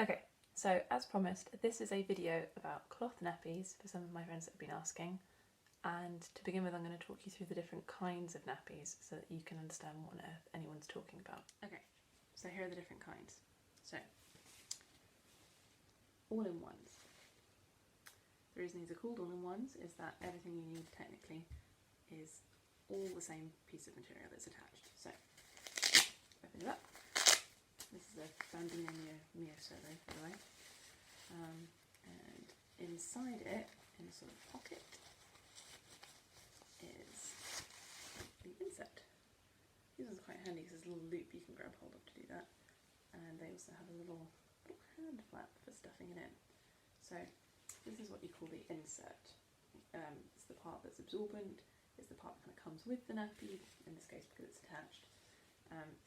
Okay, so as promised, this is a video about cloth nappies for some of my friends that have been asking. And to begin with, I'm going to talk you through the different kinds of nappies so that you can understand what on earth anyone's talking about. Okay, so here are the different kinds. So, all-in-ones. The reason these are called all-in-ones is that everything you need technically is all the same piece of material that's attached. So, open it up. This is a Bambino Mio Solo, by the way. And inside it, in a sort of pocket, is the insert. This is quite handy because there's a little loop you can grab hold of to do that. And they also have a little hand flap for stuffing it in. So this is what you call the insert. It's the part that's absorbent, it's the part that kind of comes with the nappy, in this case because it's attached.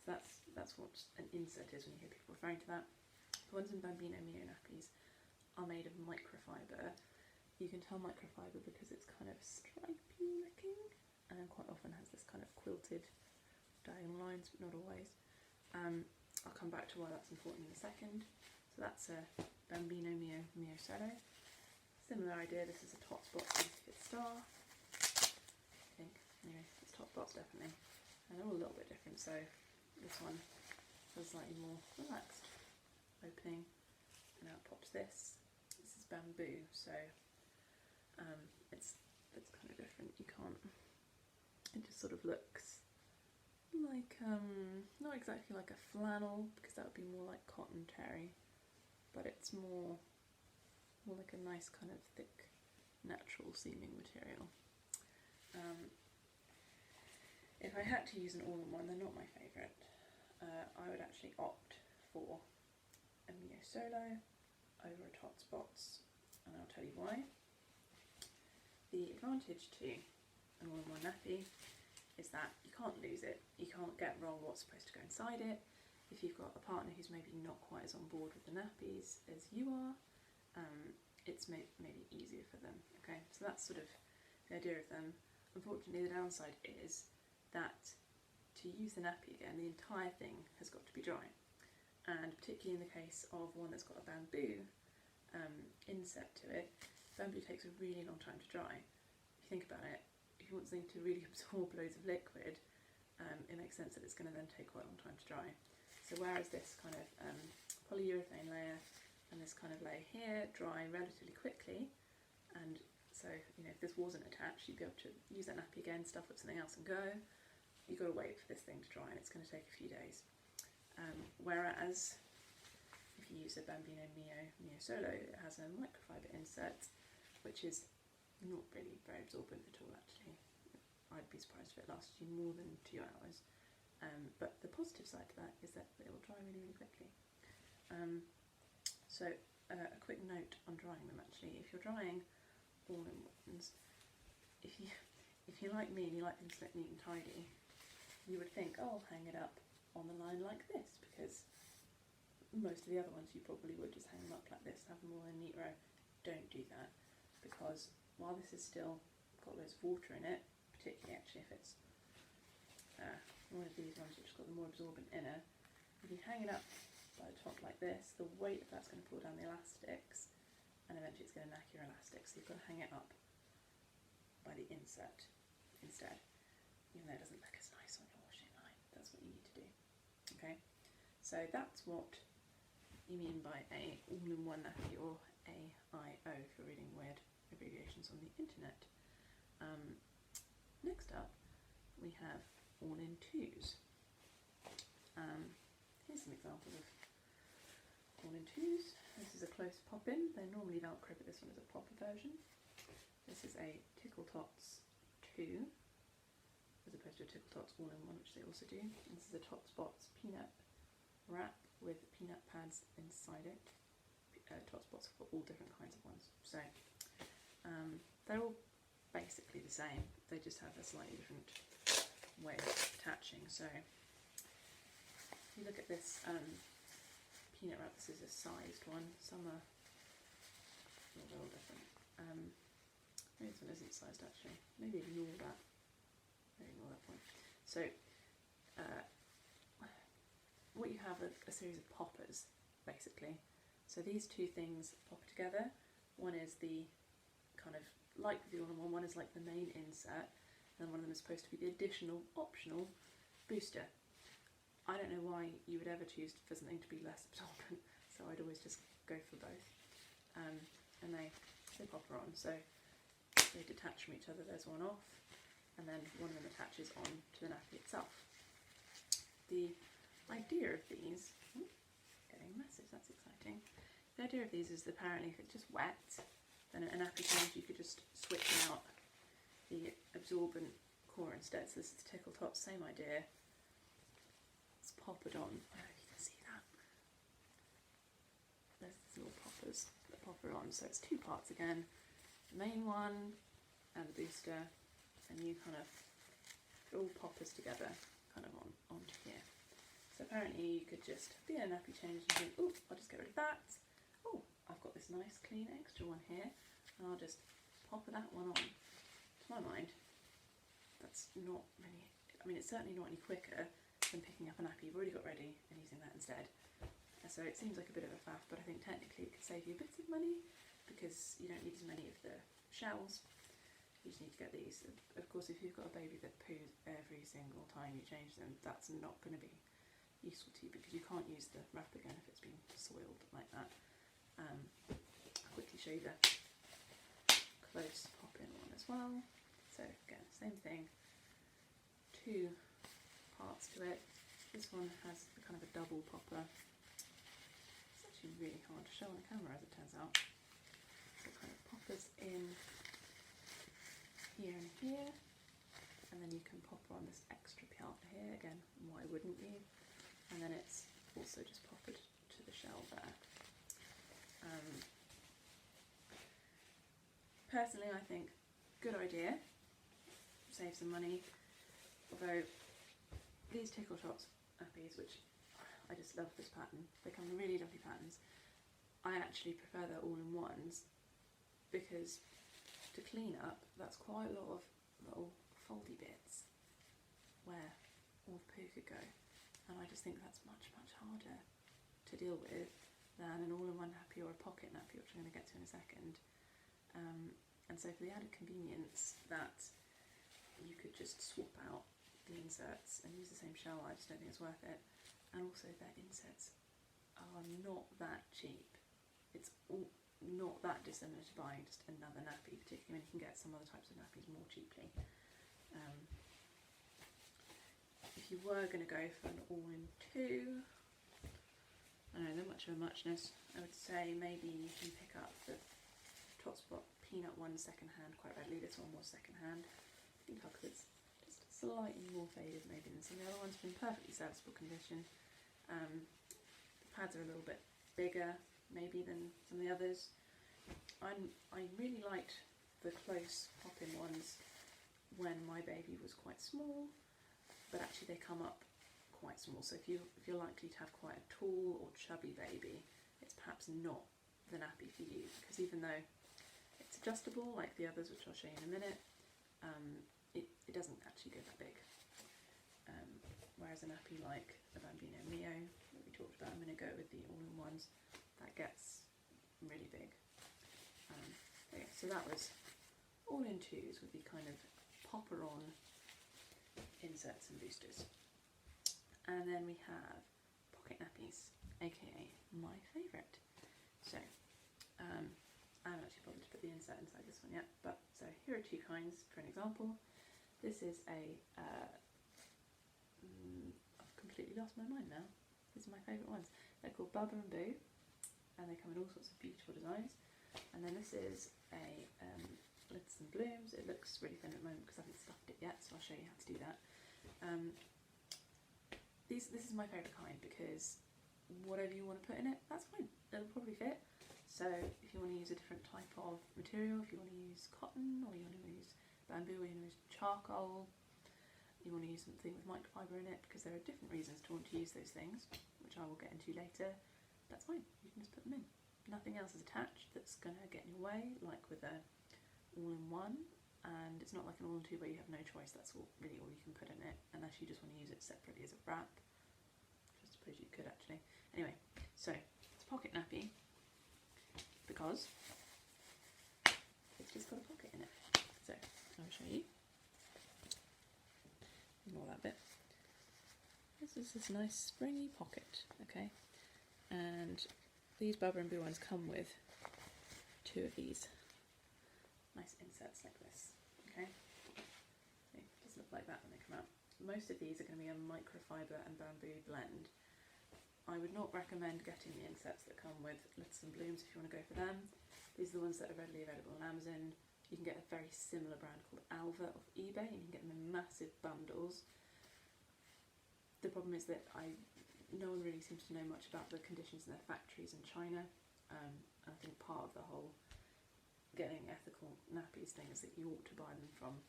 So that's what an insert is when you hear people referring to that. The ones in Bambino Mio nappies are made of microfiber. You can tell microfiber because it's kind of stripy looking and quite often has this kind of quilted diagonal lines, but not always. I'll come back to why that's important in a second. So that's a Bambino Mio Solo. Similar idea, this is a Tots box Certificate Star. I think, anyway, it's Tots box definitely. And they're all a little bit different, so this one has a slightly more relaxed opening, and out pops this. This is bamboo, so it's kind of different. You can't, it just sort of looks like, not exactly like a flannel, because that would be more like cotton terry, but it's more like a nice kind of thick, natural seeming material. If I had to use an all-in-one, they're not my favourite. I would actually opt for a Mio Solo over a Tots box, and I'll tell you why. The advantage to an all-in-one nappy is that you can't lose it. You can't get wrong what's supposed to go inside it. If you've got a partner who's maybe not quite as on board with the nappies as you are, it's maybe easier for them. Okay, so that's sort of the idea of them. Unfortunately, the downside is that to use the nappy again, the entire thing has got to be dry. And particularly in the case of one that's got a bamboo inset to it, bamboo takes a really long time to dry. If you think about it, if you want something to really absorb loads of liquid, it makes sense that it's going to then take quite a long time to dry. So whereas this kind of polyurethane layer and this kind of layer here dry relatively quickly, and so, you know, if this wasn't attached, you'd be able to use that nappy again, stuff with something else and go. You've got to wait for this thing to dry, and it's going to take a few days. Whereas, if you use a Bambino Mio Solo, it has a microfiber insert, which is not really very absorbent at all, actually. I'd be surprised if it lasted you more than 2 hours. But the positive side to that is that it will dry really, really quickly. So, a quick note on drying them, actually. If you're drying all-in-ones, if you're like me and you like things to look neat and tidy, you would think, oh, I'll hang it up on the line like this, because most of the other ones you probably would just hang them up like this, have them all in a neat row. Don't do that, because while this is still got loads of water in it, particularly actually if it's one of these ones which has got the more absorbent inner, if you hang it up by the top like this, the weight of that's going to pull down the elastics, and eventually it's going to knack your elastics, so you've got to hang it up by the insert instead, even though it doesn't look as nice on your washing line. That's what you need to do. Okay, so that's what you mean by a all-in-one nappy, or AIO if you're reading weird abbreviations on the internet. Next up, we have all-in-twos. Here's some examples of all-in-twos. This is a close pop-in. They're normally Velcro, but this one is a popper version. This is a Tickle Tots 2, as opposed to a Tickle Tots all-in-one, which they also do. And this is a Tots Bots peanut wrap with peanut pads inside it. Tots Bots have got all different kinds of ones. So they're all basically the same. They just have a slightly different way of attaching. So if you look at this peanut wrap, this is a sized one. Some are all different. Maybe this one isn't sized actually. Maybe ignore that. Maybe ignore that point. So what you have are a series of poppers, basically, So these two things pop together. One is the kind of like the all-in-one, one is like the main insert, and one of them is supposed to be the additional optional booster. I don't know why you would ever choose for something to be less absorbent, so I'd always just go for both. And they pop her on, so they detach from each other. There's one off, and then one of them attaches on to the nappy itself. The idea of these, getting a message, that's exciting. The idea of these is that apparently if it's just wet, then a nappy change you could just switch out the absorbent core instead. So this is tickle top, same idea. Let's pop it on. I don't know if you can see that. There's these little poppers that pop her on. So it's two parts again. The main one and the booster, and you kind of, it all poppers together kind of onto here. So apparently you could just be in a nappy change and think, oh, I'll just get rid of that. Oh, I've got this nice clean extra one here, and I'll just pop that one on. To my mind, that's not really, I mean, it's certainly not any quicker than picking up a nappy you've already got ready and using that instead. So it seems like a bit of a faff, but I think technically it could save you a bit of money because you don't need as many of the shells. You just need to get these. Of course, if you've got a baby that poos every single time you change them, that's not going to be useful to you because you can't use the wrap again if it's been soiled like that. I'll quickly show you the close pop-in one as well. So again, same thing, two parts to it. This one has kind of a double popper. It's actually really hard to show on the camera as it turns out. So it kind of poppers in here and here, and then you can pop on this extra part here. Again, why wouldn't you? And then it's also just poppered to the shell there. Personally, I think good idea, save some money, although these tickle tops nappies, which I just love this pattern, they come in really lovely patterns. I actually prefer their all-in-ones because to clean up, that's quite a lot of little foldy bits where all the poo could go, and I just think that's much harder to deal with than an all-in-one nappy or a pocket nappy, which I'm going to get to in a second. And so for the added convenience that you could just swap out the inserts and use the same shell, I just don't think it's worth it. And also their inserts are not that cheap. It's not that dissimilar to buying just another nappy, particularly when you can get some other types of nappies more cheaply. If you were going to go for an all-in-two, I don't know, they're much of a muchness. I would say maybe you can pick up the Tot Spot peanut one second hand quite readily. This one was second hand. I think it's just slightly more faded maybe than some of the other ones, but in perfectly serviceable condition. The pads are a little bit bigger maybe than some of the others. I really liked the close pop-in ones when my baby was quite small, but actually they come up quite small, so if you're likely to have quite a tall or chubby baby, it's perhaps not the nappy for you, because even though it's adjustable like the others, which I'll show you in a minute, it doesn't actually go that big. Whereas a nappy like the Bambino Mio that we talked about a minute ago with the all-in-ones, that gets really big. Okay, so that was all-in-twos with the kind of popper-on inserts and boosters. And then we have pocket nappies, aka my favourite. So I haven't actually bothered to put the insert inside this one yet, but so here are two kinds for an example. This is a I've completely lost my mind now. These are my favourite ones. They're called Bubba and Boo, and they come in all sorts of beautiful designs. And then this is a Glitz and Blooms. It looks really thin at the moment because I haven't stuffed it yet, so I'll show you how to do that. This is my favourite kind because whatever you want to put in it, that's fine. It'll probably fit. So if you want to use a different type of material, if you want to use cotton, or you want to use bamboo, or you want to use charcoal, you want to use something with microfiber in it, because there are different reasons to want to use those things, which I will get into later, that's fine. You can just put them in. Nothing else is attached that's going to get in your way, like with a all-in-one, and it's not like an all-in-two where you have no choice. That's really all you can put in it, unless you just want to use it separately as a wrap, which I suppose you could actually. Anyway, so it's a pocket nappy, because it's just got a pocket in it. So I'll show you. Ignore that bit. This is this nice springy pocket, okay? And these Baba and Boo ones come with 2 of these nice inserts like this, okay? See, it does look like that when they come out. Most of these are going to be a microfiber and bamboo blend. I would not recommend getting the inserts that come with Lettuce and Blooms if you want to go for them. These are the ones that are readily available on Amazon. You can get a very similar brand called Alva off eBay, and you can get them in massive bundles. The problem is that no one really seems to know much about the conditions in their factories in China. And I think part of the whole getting ethical nappies thing is that you ought to buy them from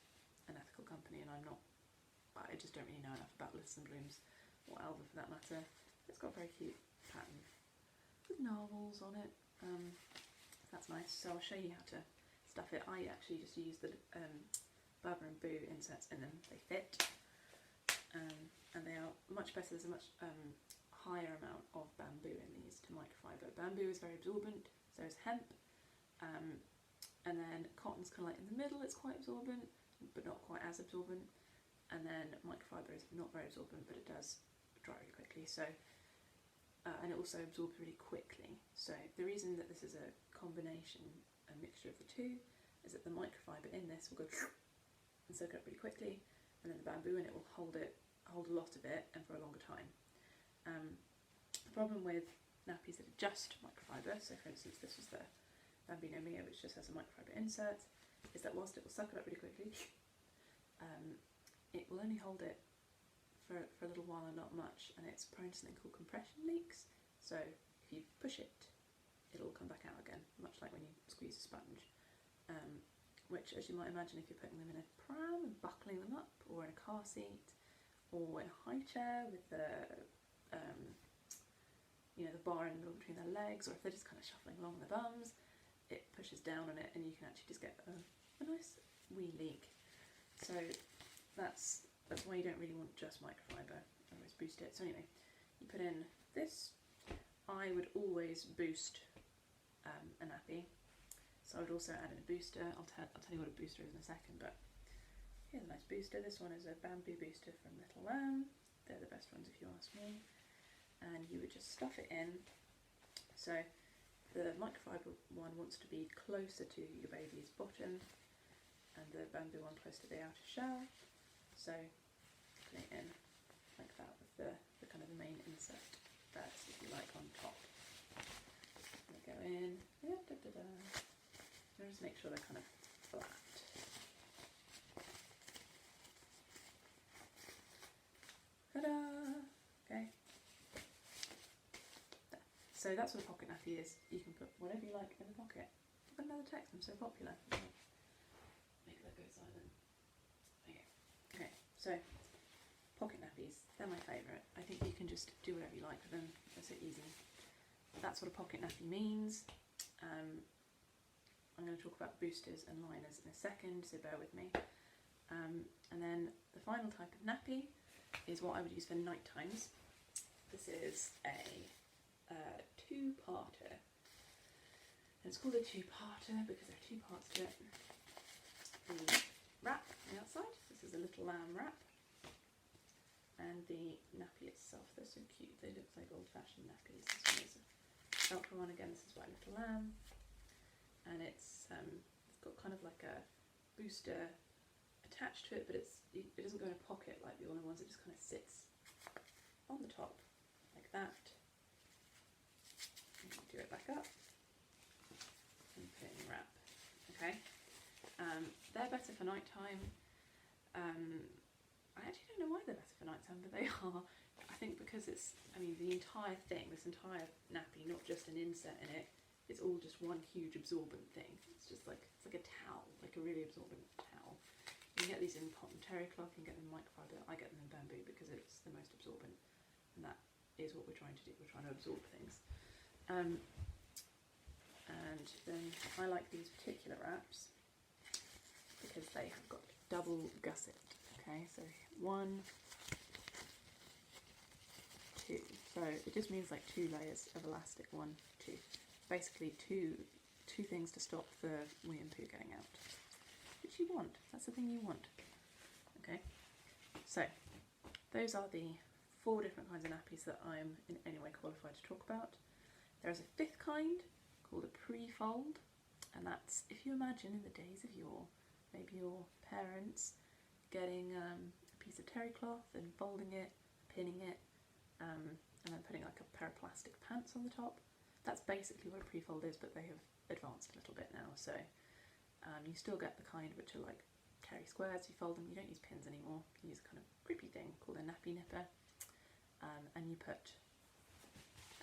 an ethical company, and I just don't really know enough about Lettuce and Blooms, or Alva for that matter. It's got a very cute pattern with narwhals on it. That's nice. So I'll show you how to stuff it. I actually just use the Baba and Boo inserts in them. They fit, and they are much better. There's a much higher amount of bamboo in these to microfiber. Bamboo is very absorbent, so is hemp, and then cotton's kind of like in the middle. It's quite absorbent, but not quite as absorbent. And then microfiber is not very absorbent, but it does dry really quickly. So, and it also absorbs really quickly. So the reason that this is a combination, a mixture of the two, is that the microfiber in this will go and soak it up really quickly, and then the bamboo in it will hold a lot of it and for a longer time. The problem with nappies that are just microfiber, so for instance this was the Bambino Mia, which just has a microfiber insert, is that whilst it will suck it up really quickly, it will only hold it for a little while and not much, and it's prone to something called compression leaks. So if you push it, it'll come back out again, much like when you squeeze a sponge. Which, as you might imagine, if you're putting them in a pram and buckling them up, or in a car seat, or in a high chair with the the bar in the middle between their legs, or if they're just kind of shuffling along their bums, it pushes down on it, and you can actually just get a nice wee leak. So that's why you don't really want just microfiber, otherwise boost it. So anyway, you put in this. I would always boost a nappy, so I would also add in a booster. I'll tell you what a booster is in a second, but here's a nice booster. This one is a bamboo booster from Little Lamb. They're the best ones if you ask me. And you would just stuff it in. So the microfiber one wants to be closer to your baby's bottom, and the bamboo one close to the outer shell. So put it in like that with the kind of the main insert first, if you like, on top. They go in. Just make sure they're kind of flat. Ta-da! Okay. There. So that's what a pocket nappy is. You can put whatever you like in the pocket. Put another text. I'm so popular. Make that go silent. Okay. So pocket nappies. They're my favourite. I think you can just do whatever you like with them. They're so easy. That's what a pocket nappy means. I'm going to talk about boosters and liners in a second, so bear with me. And then the final type of nappy is what I would use for night times. This is a two-parter. And it's called a two-parter because there are 2 parts to it. The wrap on the outside, this is a Little Lamb wrap. And the nappy itself, they're so cute. They look like old-fashioned nappies. This one is a Velcro one again. This is by Little Lamb. And it's got kind of like a booster attached to it, but it doesn't go in a pocket like the other ones. It just kind of sits on the top like that. And you do it back up and put it in the wrap. Okay, they're better for night time. I actually don't know why they're better for night time, but they are. I think because it's, the entire thing, this entire nappy, not just an insert in it. It's all just one huge absorbent thing. It's just like, it's like a towel, like a really absorbent towel. You can get these in cotton terry cloth, you can get them in microfiber. I get them in bamboo because it's the most absorbent, and that is what we're trying to do. We're trying to absorb things. And then I like these particular wraps because they have got double gusset. Okay, so 1, 2. So it just means like 2 layers of elastic. 1, 2. Basically two two things to stop the wee and poo getting out, which you want. That's the thing you want. Okay, so those are the 4 different kinds of nappies that I'm in any way qualified to talk about. There is a 5th kind called a pre-fold, and that's, if you imagine in the days of yore, maybe your parents getting a piece of terry cloth and folding it, pinning it, and then putting like a pair of plastic pants on the top. That's basically what a pre-fold is, but they have advanced a little bit now. So you still get the kind which are like terry squares. You fold them, you don't use pins anymore. You use a kind of grippy thing called a nappy nipper, and you put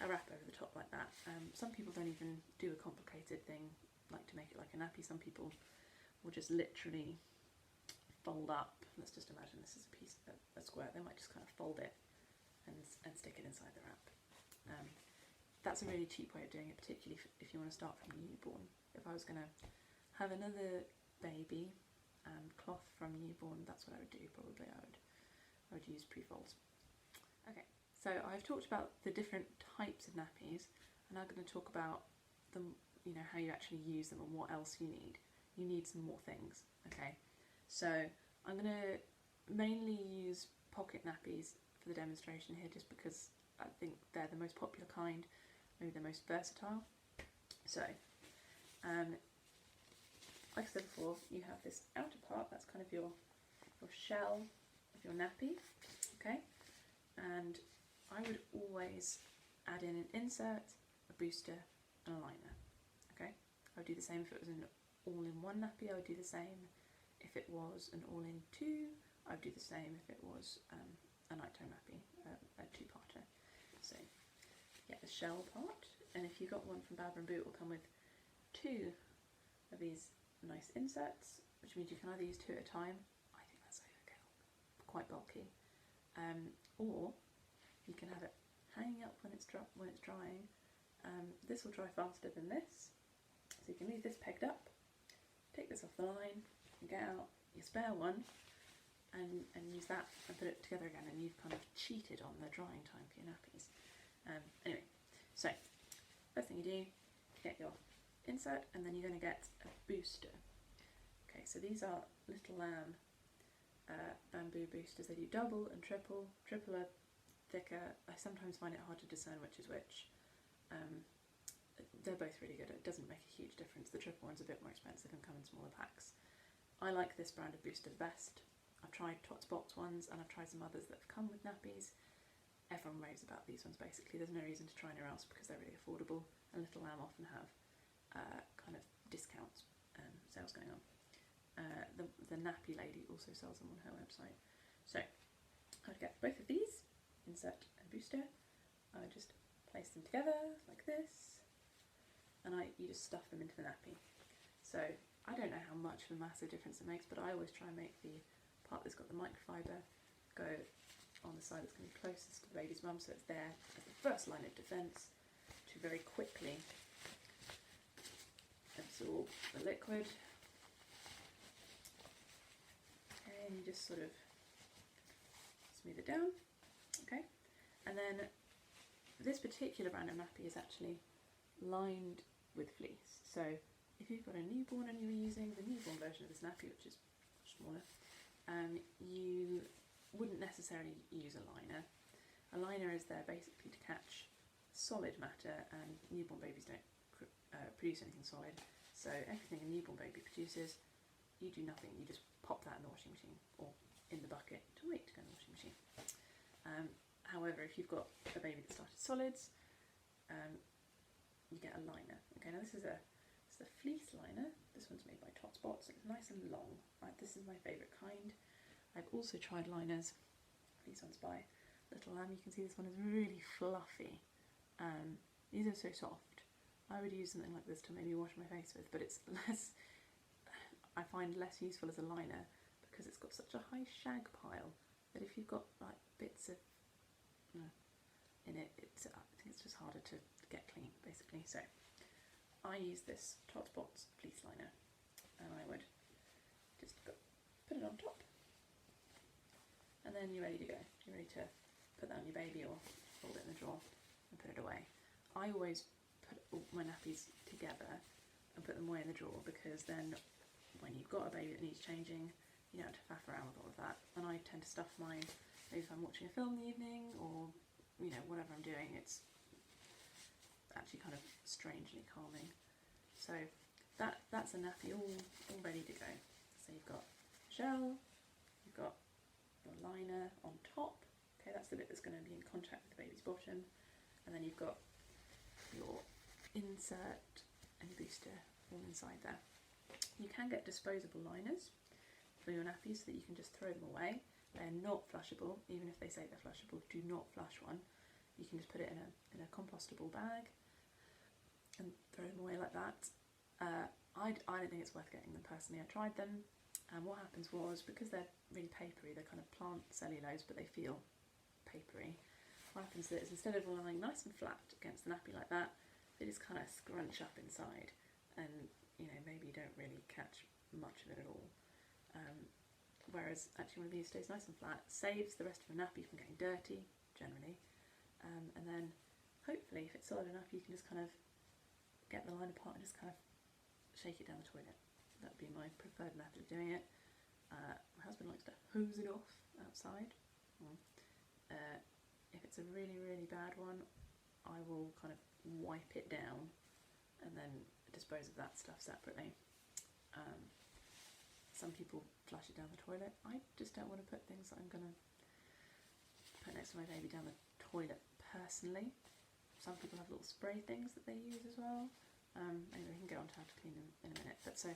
a wrap over the top like that. Some people don't even do a complicated thing like to make it like a nappy. Some people will just literally fold up. Let's just imagine this is a square. They might just kind of fold it and stick it inside the wrap. That's a really cheap way of doing it, particularly if you want to start from a newborn. If I was going to have another baby and cloth from newborn, that's what I would do probably. I would use pre-folds. Okay, so I've talked about the different types of nappies, and I'm going to talk about them, you know, how you actually use them and what else you need. You need some more things, okay? So I'm going to mainly use pocket nappies for the demonstration here, just because I think they're the most popular kind, maybe the most versatile. So, like I said before, you have this outer part, that's kind of your shell of your nappy, okay? And I would always add in an insert, a booster, and a liner, okay? I would do the same if it was an all-in-one nappy. I would do the same if it was an all-in-two. I would do the same if it was a nighttime nappy, a 2-parter. So you get the shell part, and if you got one from Bab and Boot, it will come with 2 of these nice inserts, which means you can either use 2 at a time. I think that's overkill, quite bulky, or you can have it hanging up when it's drying. This will dry faster than this, so you can leave this pegged up, take this off the line, and get out your spare one, and use that and put it together again, and you've kind of cheated on the drying time for your nappies. Anyway, so first thing you do, get your insert, and then you're going to get a booster. Okay, so these are Little Lamb bamboo boosters. They do double and triple. Triple are thicker. I sometimes find it hard to discern which is which. They're both really good. It doesn't make a huge difference. The triple one's a bit more expensive and come in smaller packs. I like this brand of booster the best. I've tried Tots Box ones, and I've tried some others that have come with nappies. Everyone raves about these ones basically. There's no reason to try anywhere else because they're really affordable, and Little Lamb often have kind of discount sales going on. The Nappy lady also sells them on her website. So I would get both of these, insert and booster. I would just place them together like this, and you just stuff them into the nappy. So I don't know how much of a massive difference it makes, but I always try and make the part that's got the microfiber go on the side that's going to be closest to the baby's mum, so it's there as the first line of defence to very quickly absorb the liquid. And you just sort of smooth it down, okay? And then this particular brand of nappy is actually lined with fleece. So if you've got a newborn and you're using the newborn version of this nappy, which is much smaller, you wouldn't necessarily use a liner. A liner is there basically to catch solid matter, and newborn babies don't produce anything solid. So everything a newborn baby produces, you do nothing. You just pop that in the washing machine or in the bucket to wait to go in the washing machine. However, if you've got a baby that started solids, you get a liner. Okay, now this is a fleece liner. This one's made by Tots Box. It's nice and long. Right, this is my favourite kind. I've also tried liners. These ones by Little Lamb. You can see this one is really fluffy. These are so soft. I would use something like this to maybe wash my face with, but it's less, I find less useful as a liner because it's got such a high shag pile that if you've got like bits of in it, I think it's just harder to get clean basically. So I use this Tots Box fleece liner, and I would just put it on top, and then you're ready to go. You're ready to put that on your baby or fold it in the drawer and put it away. I always put all my nappies together and put them away in the drawer, because then when you've got a baby that needs changing, you don't have to faff around with all of that. And I tend to stuff mine, maybe if I'm watching a film in the evening, or you know, whatever I'm doing, it's actually kind of strangely calming. So that's a nappy all ready to go. So you've got gel, you've got your liner on top. Okay, that's the bit that's going to be in contact with the baby's bottom, and then you've got your insert and your booster all inside there. You can get disposable liners for your nappies so that you can just throw them away. They're not flushable, even if they say they're flushable. Do not flush one. You can just put it in a compostable bag and throw them away like that. I don't think it's worth getting them personally. I tried them, and what happens was, because they're really papery, they're kind of plant cellulose, but they feel papery. What happens is, instead of lying nice and flat against the nappy like that, they just kind of scrunch up inside, and you know, maybe you don't really catch much of it at all. Whereas actually one of these stays nice and flat, saves the rest of the nappy from getting dirty, generally, and then hopefully if it's solid enough you can just kind of get the line apart and just kind of shake it down the toilet. That would be my preferred method of doing it. My husband likes to hose it off outside. If it's a really, really bad one, I will kind of wipe it down and then dispose of that stuff separately. Some people flush it down the toilet. I just don't want to put things that I'm going to put next to my baby down the toilet personally. Some people have little spray things that they use as well. Anyway, we can go on to how to clean them in a minute. But so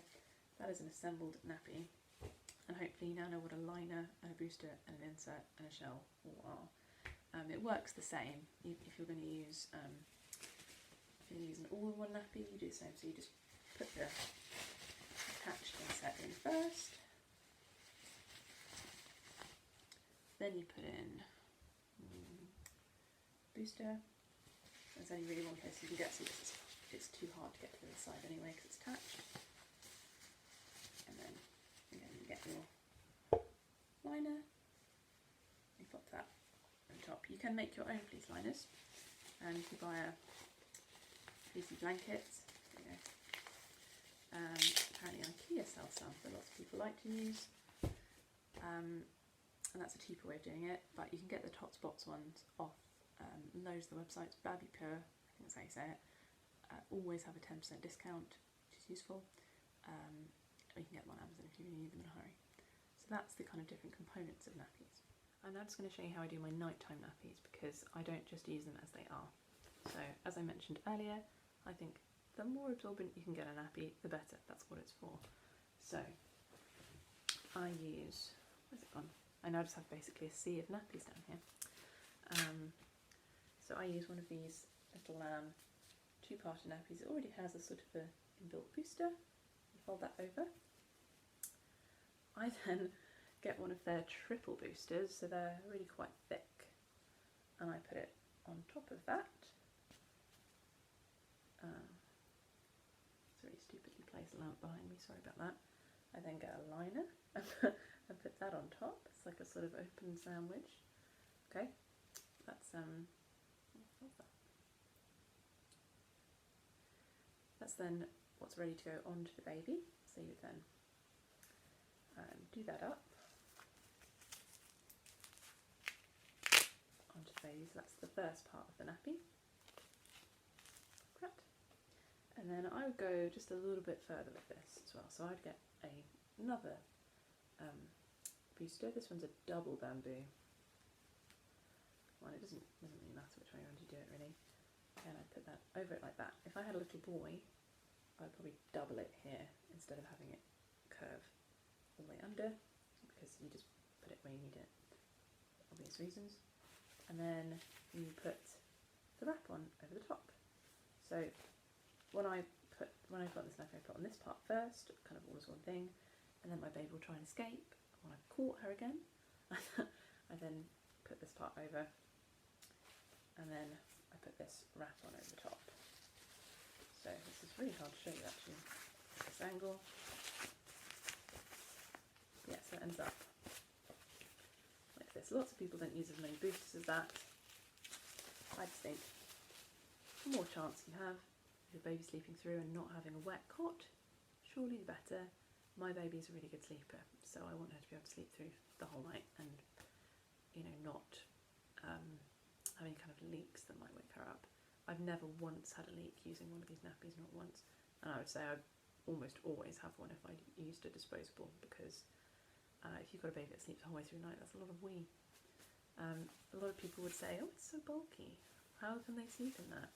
that is an assembled nappy, and hopefully you now know what a liner and a booster and an insert and a shell all are. It works the same. If you're going to use if you're using an all-in-one nappy, you do the same. So you just put the attached insert in first, then you put in booster. There's only really one case you can get, so it's too hard to get to the other side anyway because it's attached. And then you get your liner, you pop that on top. You can make your own fleece liners, and if you buy a fleecy blanket, there you go. Apparently IKEA sells some that lots of people like to use, and that's a cheaper way of doing it, but you can get the Tot Spots ones off those are the websites. Baby Pure, I think that's how you say it, always have a 10% discount, which is useful. Or you can get them on Amazon if you really need them in a hurry. So that's the kind of different components of nappies. I'm now just going to show you how I do my nighttime nappies, because I don't just use them as they are. So as I mentioned earlier, I think the more absorbent you can get a nappy, the better. That's what it's for. So I use, where's it gone? I now just have basically a sea of nappies down here. So I use one of these little two-parter nappies. It already has a sort of a inbuilt booster. You fold that over. I then get one of their triple boosters, so they're really quite thick, and I put it on top of that. It's really stupidly placed a lamp behind me, sorry about that. I then get a liner and put that on top. It's like a sort of open sandwich. Okay, that's that's then what's ready to go onto the baby. So you then do that up onto the baby. So that's the first part of the nappy. Correct. And then I would go just a little bit further with this as well. So I'd get another booster. This one's a double bamboo one. It doesn't really matter which way around you do it really. And I'd put that over it like that. If I had a little boy, I'd probably double it here instead of having it curve all the way under, because you just put it where you need it, for obvious reasons. And then you put the wrap on over the top. So when I've got this nappy, I put on this part first, kind of all as one thing, and then my baby will try and escape. When I've caught her again, I then put this part over, and then I put this wrap on over the top. So this is really hard to show you actually, at this angle. Yeah, so it ends up like this. Lots of people don't use as many boosters as that. I just think the more chance you have, your baby sleeping through and not having a wet cot, surely the better. My baby is a really good sleeper, so I want her to be able to sleep through the whole night and, you know, not having kind of leaks that might wake her up. I've never once had a leak using one of these nappies, not once. And I would say I almost always have one if I used a disposable, because if you've got a baby that sleeps the whole way through the night, that's a lot of wee. A lot of people would say, oh, it's so bulky. How can they sleep in that?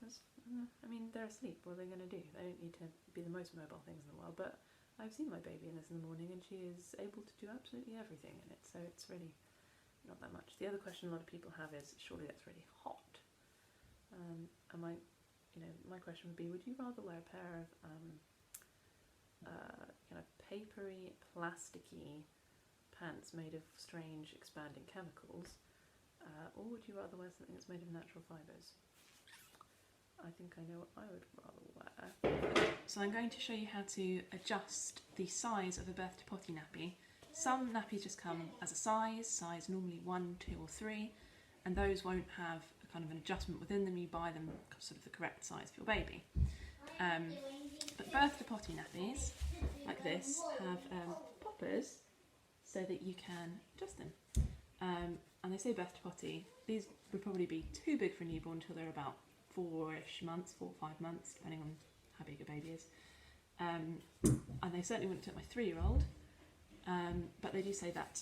I mean, they're asleep. What are they going to do? They don't need to be the most mobile things in the world, but I've seen my baby in this in the morning and she is able to do absolutely everything in it, so it's really not that much. The other question a lot of people have is, surely that's really hot. And my question would be, would you rather wear a pair of kind of papery, plasticky pants made of strange expanding chemicals, or would you rather wear something that's made of natural fibres? I think I know what I would rather wear. So I'm going to show you how to adjust the size of a birth to potty nappy. Some nappies just come as a size normally 1, 2 or 3, and those won't have a kind of an adjustment within them. You buy them sort of the correct size for your baby. But birth to potty nappies, like this, have poppers so that you can adjust them. And they say birth to potty. These would probably be too big for a newborn until they're about 4-ish months, 4 or 5 months, depending on how big a baby is. And they certainly wouldn't fit my 3-year-old. But they do say that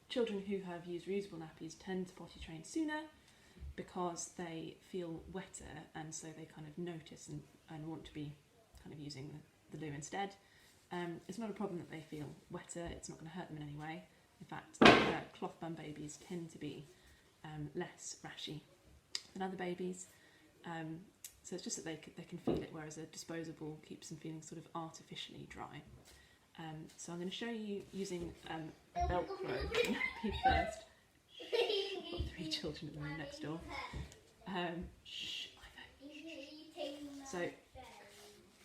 children who have used reusable nappies tend to potty train sooner because they feel wetter, and so they kind of notice and want to be kind of using the loo instead. It's not a problem that they feel wetter, it's not going to hurt them in any way. In fact, cloth bum babies tend to be less rashy than other babies. So it's just that they can feel it, whereas a disposable keeps them feeling sort of artificially dry. So I'm going to show you using a Velcro nappy first. I've got 3 children at the room next door. So,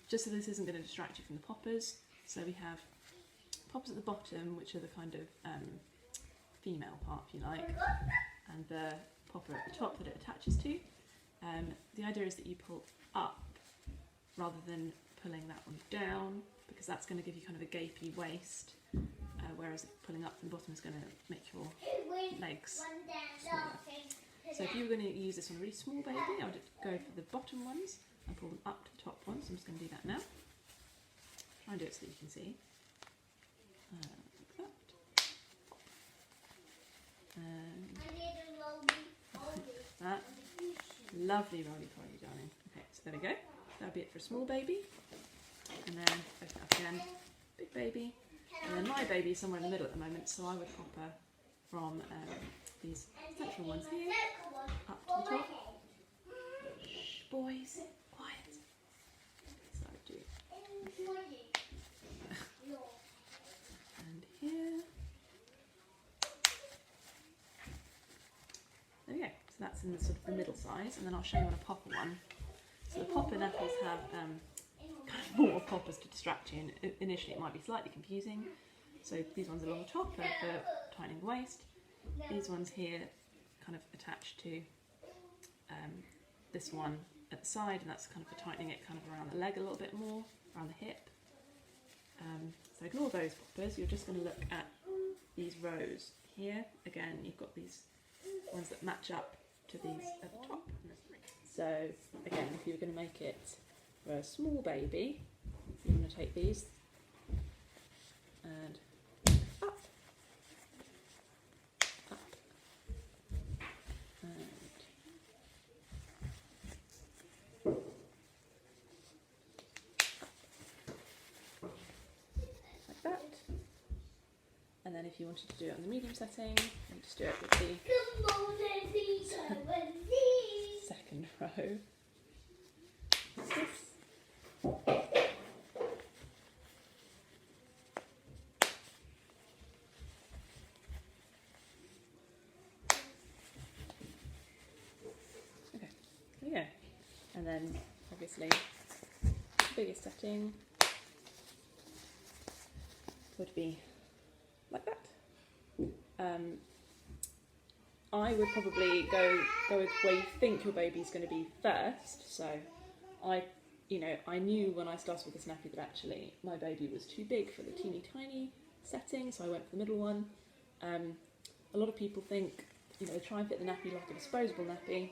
just so this isn't going to distract you from the poppers, so we have poppers at the bottom, which are the kind of female part, if you like, and the popper at the top that it attaches to. The idea is that you pull up rather than pulling that one down, because that's going to give you kind of a gapy waist, whereas pulling up from the bottom is going to make your legs smaller. So if you were going to use this on a really small baby, I would go for the bottom ones and pull them up to the top ones. I'm just going to do that now. Try and do it so that you can see. Like that. That. Lovely roly-poly, darling. Okay, so there we go. That'll be it for a small baby. And then open it up again. Big baby. And then my baby is somewhere in the middle at the moment, so I would hop her from these central ones here up to the top. Shh, boys, quiet. So I do. And here. There we go. So that's in the sort of the middle size, and then I'll show you on a popper one. So the popper nappies have kind of more poppers to distract you, and initially it might be slightly confusing. So these ones along the top are for tightening the waist. These ones here kind of attached to this one at the side, and that's kind of for tightening it kind of around the leg a little bit more, around the hip. So ignore those poppers, you're just going to look at these rows here. Again, you've got these ones that match up to these at the top. So again, if you're going to make it for a small baby, you want to take these and up, up, and up, like that. And then if you wanted to do it on the medium setting, you just do it with the second row. What's this? Okay, there we go. And then obviously the biggest setting would be like that. I would probably go with where you think your baby's going to be first. So I knew when I started with this nappy that actually my baby was too big for the teeny tiny setting, so I went for the middle one. A lot of people think, they try and fit the nappy like a disposable nappy,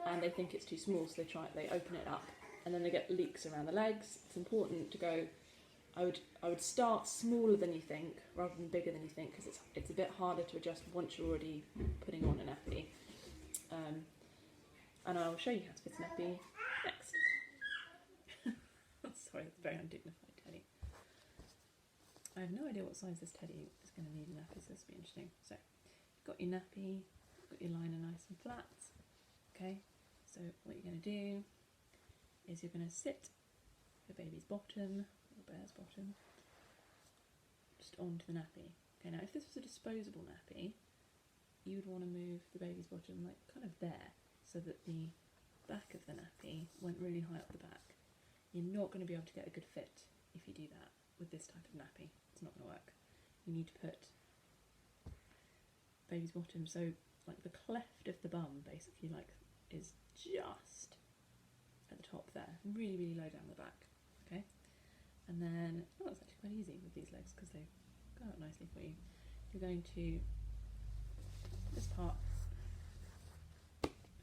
and they think it's too small, so they open it up, and then they get leaks around the legs. It's important to go. I would start smaller than you think rather than bigger than you think, because it's a bit harder to adjust once you're already putting on a nappy. And I'll show you how to fit a nappy next. Sorry, it's a very undignified teddy. I have no idea what size this teddy is going to need a nappy, so this will be interesting. So, you've got your nappy, you've got your liner nice and flat. Okay, so what you're going to do is you're going to sit the baby's bottom, or bear's bottom, just onto the nappy. Okay, now if this was a disposable nappy, you would want to move the baby's bottom like kind of there, so that the back of the nappy went really high up the back. You're not going to be able to get a good fit if you do that with this type of nappy. It's not going to work. You need to put baby's bottom, so like the cleft of the bum basically is just at the top there, really, really low down the back. Okay, and then it's actually quite easy with these legs because they go out nicely for you. You're going to put this part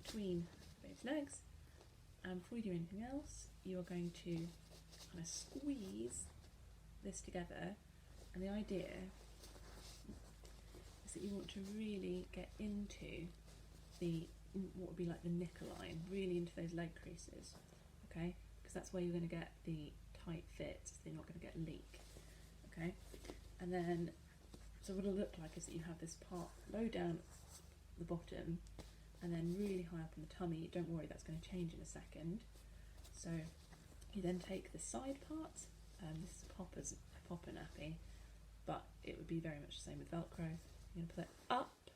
between the baby's legs, and before you do anything else, you're going to kind of squeeze this together, and the idea is that you want to really get into what would be like the knicker line, really into those leg creases, okay? Because that's where you're going to get the tight fit, so you're not going to get a leak, okay? And then, so what it'll look like is that you have this part low down the bottom, and then really high up in the tummy. Don't worry, that's going to change in a second. So you then take the side part, this is a popper nappy, but it would be very much the same with Velcro. You're going to put it up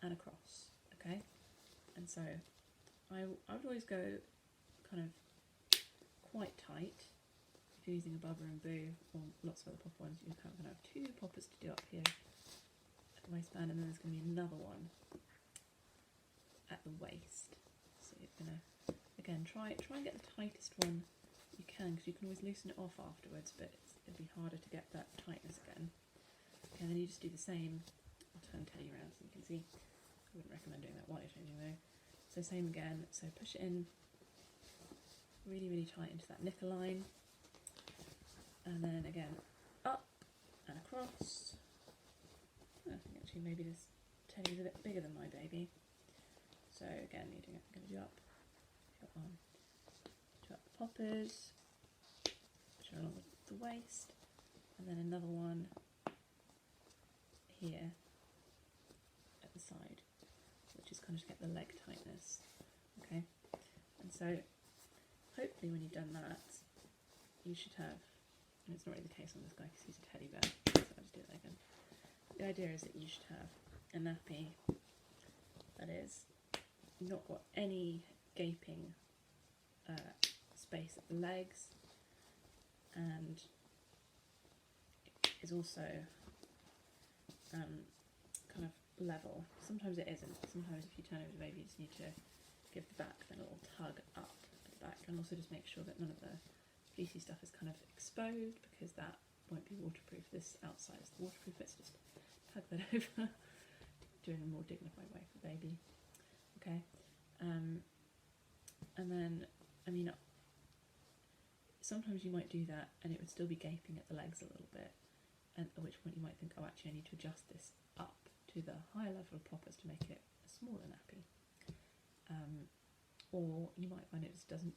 and across, okay? And so I would always go kind of quite tight. If you're using a Bubba and Boo or lots of other popper ones, you're going to have 2 poppers to do up here at the waistband, and then there's going to be another one at the waist. So you're going to, again, try and get the tightest one you can, because you can always loosen it off afterwards, but it'll be harder to get that tightness again. Okay, and then you just do the same. I'll turn Teddy around so you can see. I wouldn't recommend doing that while you're changing though. So same again, so push it in really, really tight into that knicker line, and then again up and across. I think actually maybe this Teddy is a bit bigger than my baby. So again, I'm going to do up your arm, do up the poppers, which are along the waist, and then another one here at the side, which is kind of to get the leg tightness. Okay, and so hopefully when you've done that, you should have, and it's not really the case on this guy because he's a teddy bear, so I'll just do that again. The idea is that you should have a nappy that is not got any gaping space at the legs, and is also kind of level. Sometimes it isn't. Sometimes if you turn over the baby, you just need to give the back then a little tug up at the back, and also just make sure that none of the fleecy stuff is kind of exposed, because that won't be waterproof. This outside is the waterproof bits, just tug that over. Do it in a more dignified way for the baby. Okay, and then, I mean, sometimes you might do that and it would still be gaping at the legs a little bit, and at which point you might think, oh, actually I need to adjust this up to the higher level of poppers to make it a smaller nappy. Or you might find it just doesn't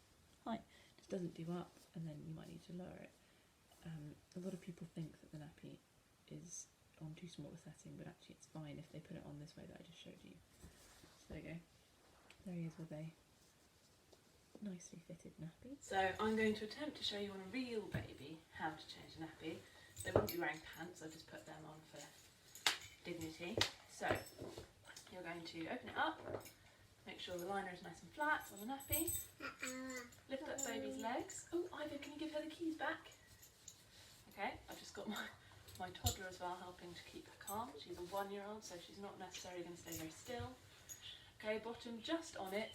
do up, and then you might need to lower it. A lot of people think that the nappy is on too small a setting, but actually it's fine if they put it on this way that I just showed you. So there you go. There he is with a nicely fitted nappy. So I'm going to attempt to show you on a real baby how to change a nappy. They wouldn't be wearing pants, I'll just put them on for dignity. So you're going to open it up, make sure the liner is nice and flat on the nappy. Lift up baby's legs. Oh, Ivy, can you give her the keys back? Okay, I've just got my my toddler as well, helping to keep her calm. She's a 1-year-old, so she's not necessarily going to stay very still. Okay, bottom just on it.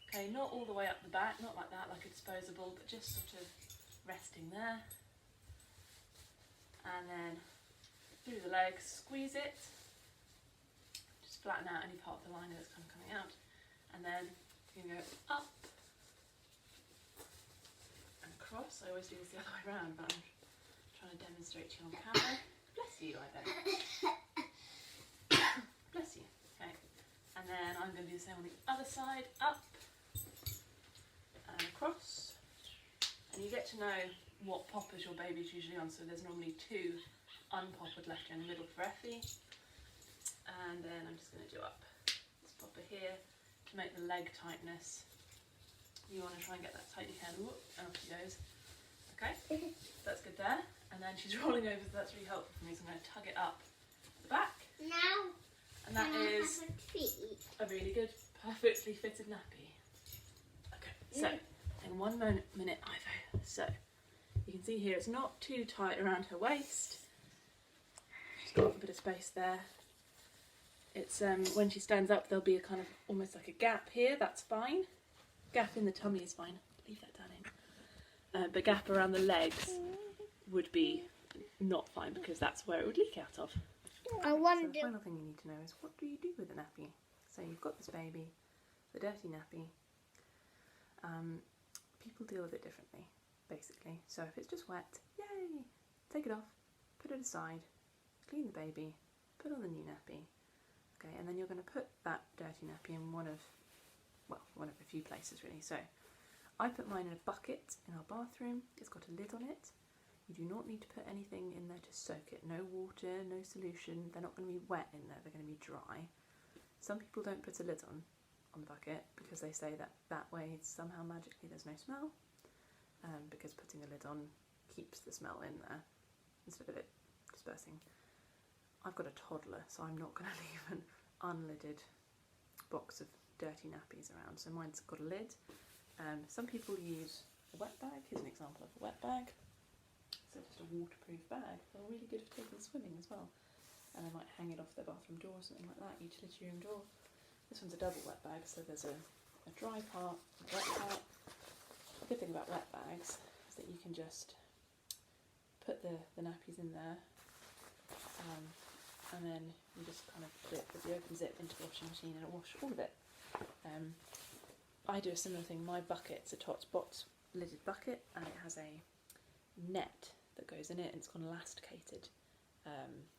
Okay, not all the way up the back, not like that, like a disposable, but just sort of resting there. And then through the legs, squeeze it. Just flatten out any part of the liner that's kind of coming out. And then you can go up and across. I always do this the other way around, but I'm trying to demonstrate to you on camera. Bless you, I bet. Bless you. Okay. And then I'm going to do the same on the other side. Up and across. And you get to know what poppers your baby's usually on. So there's normally 2 unpoppered left in the middle for Effie. And then I'm just going to do up this popper here to make the leg tightness. You want to try and get that tight you can. Whoop, and off she goes. Okay, that's good there. And then she's rolling over, so that's really helpful for me. So I'm going to tug it up the back. Now, and that is a really good, perfectly fitted nappy. Okay, so in 1 minute, Ivo. So you can see here it's not too tight around her waist. She's got a bit of space there. It's when she stands up, there'll be a kind of almost like a gap here. That's fine. Gap in the tummy is fine. Leave that down in. But gap around the legs would be not fine because that's where it would leak out of. I wonder. So the final thing you need to know is, what do you do with a nappy? So you've got this baby, the dirty nappy. People deal with it differently, basically. So if it's just wet, yay! Take it off, put it aside, clean the baby, put on the new nappy. Okay, and then you're going to put that dirty nappy in one of a few places really. So I put mine in a bucket in our bathroom. It's got a lid on it. You do not need to put anything in there to soak it. No water, no solution. They're not going to be wet in there. They're going to be dry. Some people don't put a lid on the bucket because they say that that way somehow magically there's no smell, because putting a lid on keeps the smell in there instead of it dispersing. I've got a toddler, so I'm not going to leave an unlidded box of dirty nappies around. So mine's got a lid. Some people use a wet bag. Here's an example of a wet bag. So just a waterproof bag. They're really good for taking swimming as well. And they might hang it off their bathroom door or something like that, utility room door. This one's a double wet bag, so there's a dry part, a wet part. The good thing about wet bags is that you can just put the nappies in there, and then you just kind of put it with the open zip into the washing machine and wash all of it. I do a similar thing. My bucket's a Tots Bots lidded bucket, and it has a net that goes in it, and it's got an elasticated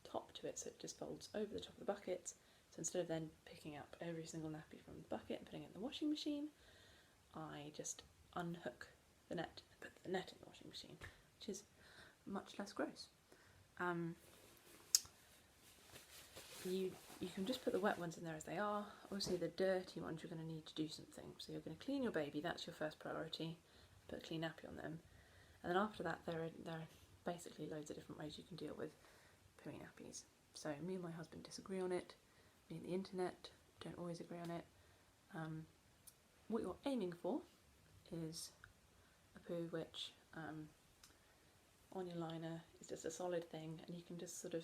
top to it, so it just folds over the top of the bucket. So instead of then picking up every single nappy from the bucket and putting it in the washing machine, I just unhook the net and put the net in the washing machine, which is much less gross. You can just put the wet ones in there as they are. Obviously the dirty ones you're going to need to do something. So you're going to clean your baby, that's your first priority. Put a clean nappy on them. And then after that there are basically loads of different ways you can deal with pooey nappies. So me and my husband disagree on it. Me and the internet don't always agree on it. What you're aiming for is a poo which on your liner is just a solid thing, and you can just sort of,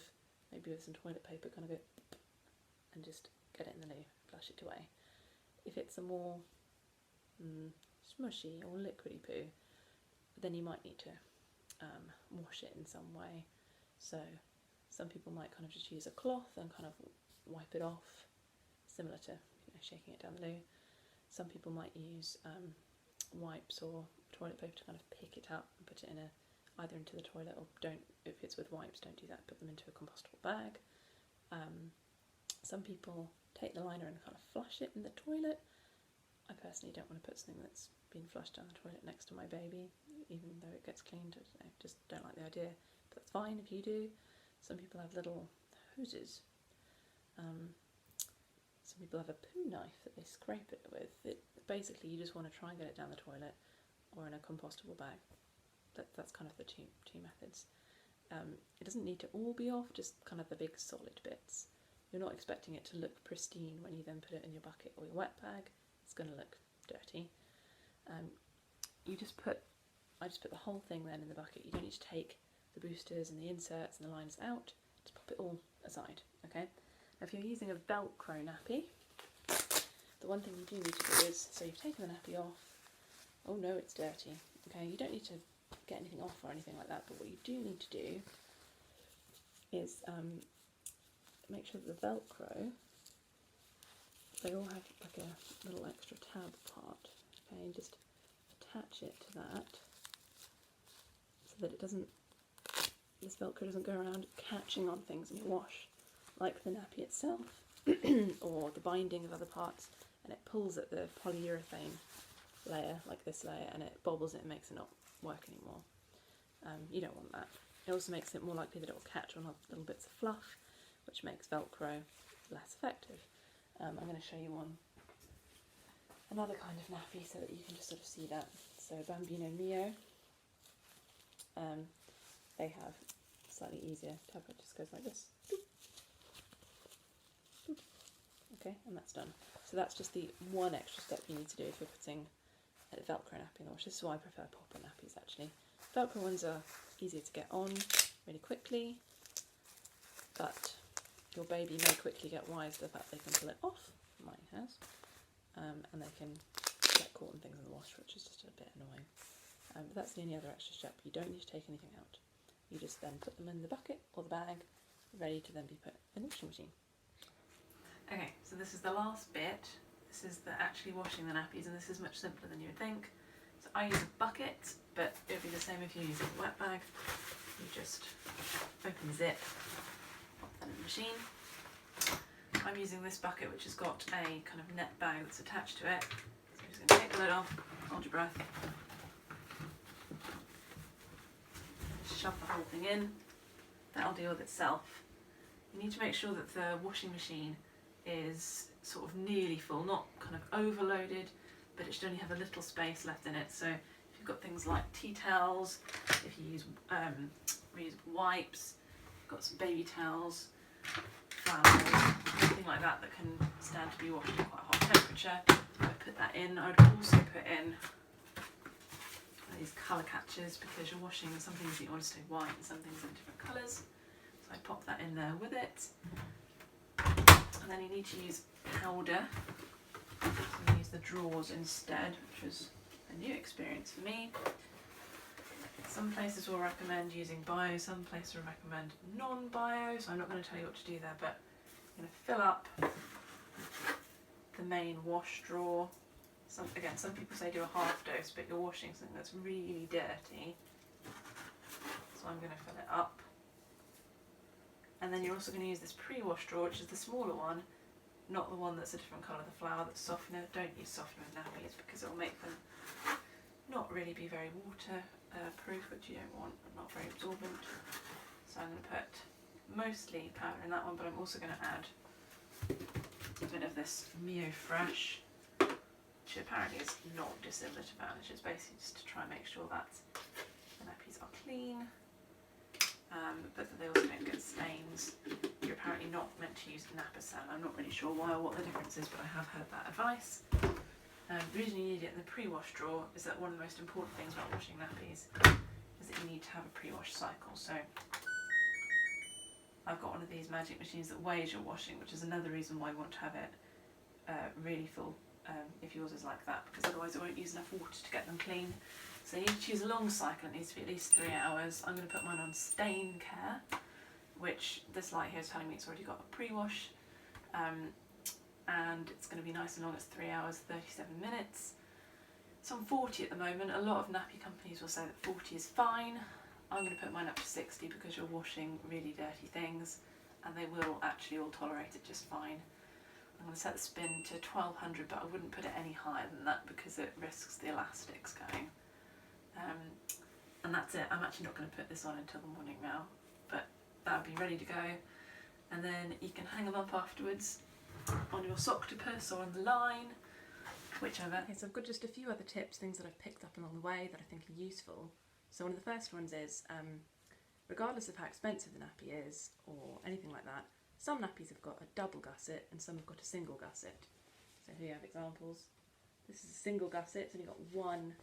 maybe with some toilet paper, kind of go and just get it in the loo, flush it away. If it's a more smushy or liquidy poo, then you might need to wash it in some way. So some people might kind of just use a cloth and kind of wipe it off, similar to shaking it down the loo. Some people might use wipes or toilet paper to kind of pick it up and put it in either into the toilet, or don't, if it's with wipes, don't do that, put them into a compostable bag. Some people take the liner and kind of flush it in the toilet. I personally don't want to put something that's been flushed down the toilet next to my baby, even though it gets cleaned. I just don't like the idea, but that's fine if you do. Some people have little hoses. Some people have a poo knife that they scrape it with. Basically, you just want to try and get it down the toilet or in a compostable bag. That's kind of the two methods. It doesn't need to all be off, just kind of the big solid bits. You're not expecting it to look pristine when you then put it in your bucket or your wet bag. It's going to look dirty. I just put the whole thing then in the bucket. You don't need to take the boosters and the inserts and the lines out. Just pop it all aside, okay? Now if you're using a Velcro nappy, the one thing you do need to do is, so you've taken the nappy off, oh no it's dirty, okay, you don't need to get anything off or anything like that, but what you do need to do is make sure that the Velcro, they all have like a little extra tab part, okay, and just attach it to that so that it doesn't, this Velcro doesn't go around catching on things in your wash, like the nappy itself or the binding of other parts, and it pulls at the polyurethane layer, like this layer, and it bobbles it and makes it not work anymore. You don't want that. It also makes it more likely that it will catch on little bits of fluff, which makes Velcro less effective. I'm going to show you another kind of nappy so that you can just sort of see that. So Bambino Mio, they have slightly easier tab. It just goes like this. Okay, and that's done. So that's just the one extra step you need to do if you're putting a Velcro nappy in the wash. This is why I prefer popper nappies actually. Velcro ones are easier to get on really quickly, but your baby may quickly get wise to the fact they can pull it off, mine has, and they can get caught in things in the wash, which is just a bit annoying. But that's the only other extra step. You don't need to take anything out. You just then put them in the bucket or the bag, ready to then be put in the washing machine. Okay, so this is the last bit. This is the actually washing the nappies, and this is much simpler than you would think. So I use a bucket, but it would be the same if you use a wet bag. You just open the zip, pop that in the machine. I'm using this bucket which has got a kind of net bag that's attached to it. So I'm just going to take the lid off, hold your breath, shove the whole thing in. That'll deal with itself. You need to make sure that the washing machine is sort of nearly full, not kind of overloaded, but it should only have a little space left in it. So if you've got things like tea towels, if you use reusable wipes, you've got some baby towels, flowers, anything like that that can stand to be washed at quite a hot temperature, I put that in. I would also put in these colour catchers because you're washing some things that you want to stay white and some things in different colours. So I pop that in there with it. And then you need to use powder. So I use the drawers instead, which was a new experience for me. Some places will recommend using bio, some places will recommend non-bio, so I'm not going to tell you what to do there, but I'm going to fill up the main wash drawer. Again, some people say do a half dose, but you're washing something that's really dirty, so I'm going to fill it up. And then you're also going to use this pre-wash drawer, which is the smaller one, not the one that's a different colour, the flower that's softener. Don't use softener with nappies because it will make them not really be very waterproof, which you don't want, and not very absorbent. So I'm going to put mostly powder in that one, but I'm also going to add a bit of this Mio Fresh, which apparently is not dissimilar to Vanish. It's basically just to try and make sure that the nappies are clean, but that they also don't get stains. You're apparently not meant to use Nappies. I'm not really sure why or what the difference is, but I have heard that advice. The reason you need it in the pre-wash drawer is that one of the most important things about washing nappies is that you need to have a pre-wash cycle. So I've got one of these magic machines that weighs your washing, which is another reason why you want to have it really full if yours is like that, because otherwise it won't use enough water to get them clean. So you need to choose a long cycle. It needs to be at least 3 hours. I'm going to put mine on Stain Care, which this light here is telling me it's already got a pre-wash, and it's going to be nice and long. It's 3 hours 37 minutes. It's on 40 at the moment. A lot of nappy companies will say that 40 is fine. I'm going to put mine up to 60 because you're washing really dirty things, and they will actually all tolerate it just fine. I'm going to set the spin to 1200, but I wouldn't put it any higher than that because it risks the elastics going. And that's it. I'm actually not going to put this on until the morning now, but that'll be ready to go. And then you can hang them up afterwards on your Soctopus or on the line, whichever. Okay, so I've got just a few other tips, things that I've picked up along the way that I think are useful. So one of the first ones is, regardless of how expensive the nappy is or anything like that, some nappies have got a double gusset and some have got a single gusset. So here you have examples. This is a single gusset, it's only got one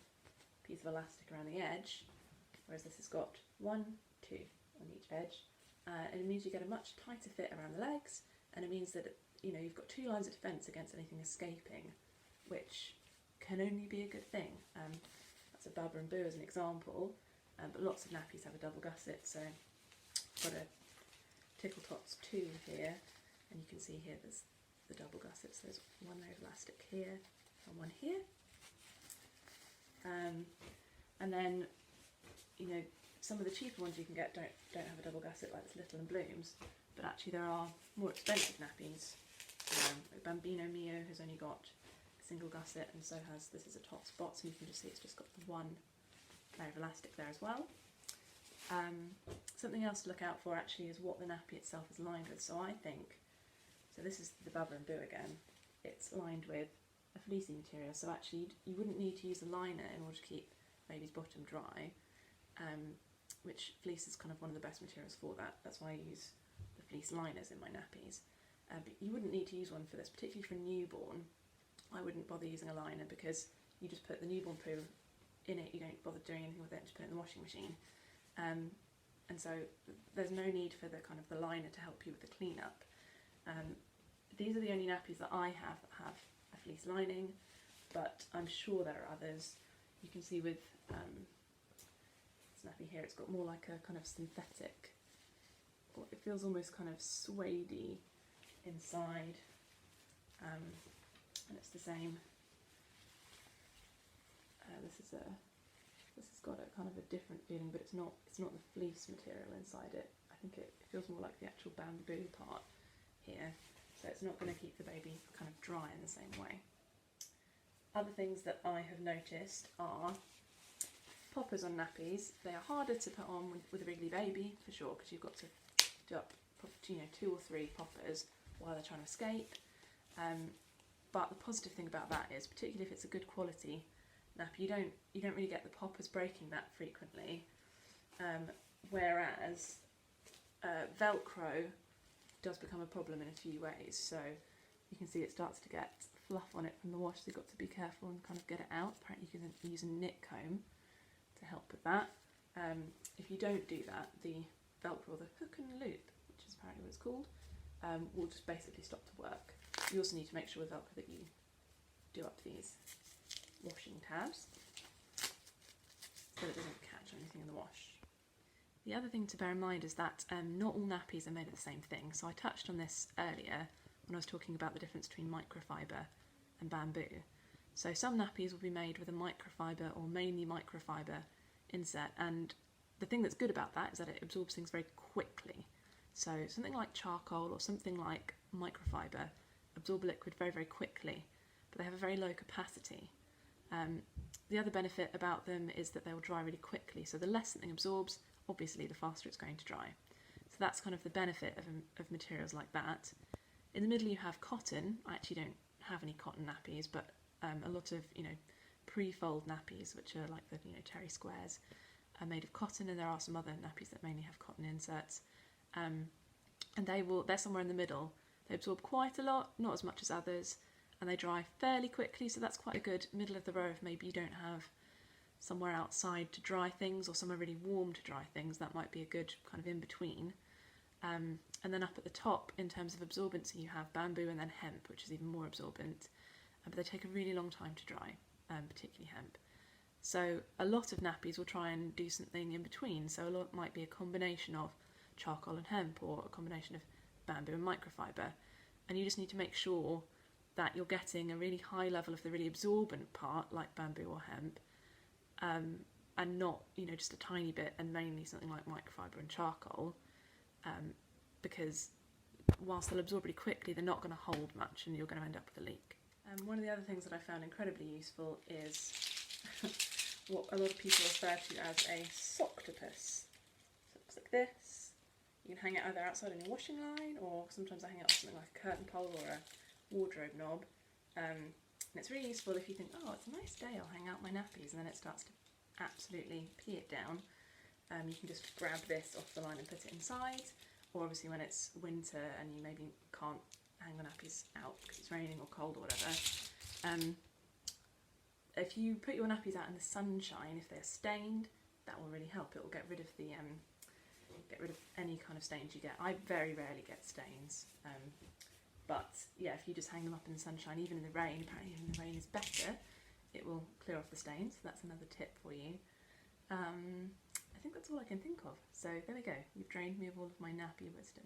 piece of elastic around the edge, whereas this has got 1, 2 on each edge, and it means you get a much tighter fit around the legs, and it means that you've got 2 lines of defence against anything escaping, which can only be a good thing. That's a Baba and Boo as an example, but lots of nappies have a double gusset, so I've got a Tickle Tots 2 here, and you can see here there's the double gussets. There's one layer of elastic here and one here, and then some of the cheaper ones you can get don't have a double gusset, like this Little and Blooms, but actually there are more expensive nappies. Like Bambino Mio has only got a single gusset, and so has, this is a Tots Bots, and you can just see it's just got the one layer of elastic there as well. Something else to look out for actually is what the nappy itself is lined with. So this is the Baba and Boo again. It's lined with a fleecy material, so actually you wouldn't need to use a liner in order to keep baby's bottom dry, which fleece is kind of one of the best materials for that. That's why I use the fleece liners in my nappies. But you wouldn't need to use one for this, particularly for a newborn. I wouldn't bother using a liner because you just put the newborn poo in it, you don't bother doing anything with it, just put it in the washing machine. And so there's no need for the kind of the liner to help you with the cleanup. These are the only nappies that I have that have a fleece lining, but I'm sure there are others. You can see with this nappy here, it's got more like a kind of synthetic, or it feels almost kind of suede-y inside, and it's the same. This has got a kind of a different feeling, but it's not the fleece material inside it. I think it feels more like the actual bamboo part here, so it's not going to keep the baby kind of dry in the same way. Other things that I have noticed are poppers on nappies. They are harder to put on with a wriggly baby, for sure, because you've got to do up 2 or 3 poppers while they're trying to escape. But the positive thing about that is, particularly if it's a good quality nappy, you don't really get the poppers breaking that frequently, whereas Velcro does become a problem in a few ways. So you can see it starts to get fluff on it from the wash, so you've got to be careful and kind of get it out. Apparently you can use a knit comb to help with that. If you don't do that, the Velcro, the hook and loop, which is apparently what it's called, will just basically stop to work. You also need to make sure with Velcro that you do up these washing tabs so it doesn't catch anything in the wash. The other thing to bear in mind is that not all nappies are made of the same thing. So I touched on this earlier when I was talking about the difference between microfiber and bamboo. So some nappies will be made with a microfiber or mainly microfiber insert, and the thing that's good about that is that it absorbs things very quickly. So something like charcoal or something like microfiber absorb liquid very, very quickly, but they have a very low capacity. The other benefit about them is that they will dry really quickly, so the less something absorbs, obviously the faster it's going to dry. So that's kind of the benefit of materials like that. In the middle you have cotton. I actually don't have any cotton nappies, but a lot of pre-fold nappies, which are like the terry squares, are made of cotton, and there are some other nappies that mainly have cotton inserts, and they're somewhere in the middle. They absorb quite a lot, not as much as others, and they dry fairly quickly, so that's quite a good middle of the row if maybe you don't have somewhere outside to dry things or somewhere really warm to dry things. That might be a good kind of in-between. And then up at the top, in terms of absorbency, you have bamboo and then hemp, which is even more absorbent, but they take a really long time to dry, particularly hemp. So a lot of nappies will try and do something in between, so a lot might be a combination of charcoal and hemp, or a combination of bamboo and microfiber, and you just need to make sure that you're getting a really high level of the really absorbent part, like bamboo or hemp, and not just a tiny bit, and mainly something like microfiber and charcoal, because whilst they'll absorb really quickly, they're not going to hold much and you're going to end up with a leak. One of the other things that I found incredibly useful is what a lot of people refer to as a socktopus. So it looks like this. You can hang it either outside on your washing line, or sometimes I hang it on something like a curtain pole or a wardrobe knob. And it's really useful if you think, oh, it's a nice day, I'll hang out my nappies, and then it starts to absolutely pee it down. You can just grab this off the line and put it inside, or obviously when it's winter and you maybe can't hang the nappies out because it's raining or cold or whatever. If you put your nappies out in the sunshine, if they're stained, that will really help. It will get rid of the get rid of any kind of stains you get. I very rarely get stains, but yeah, if you just hang them up in the sunshine, even in the rain, apparently even the rain is better, it will clear off the stains. So that's another tip for you. I think that's all I can think of. So there we go, you've drained me of all of my nappy wisdom.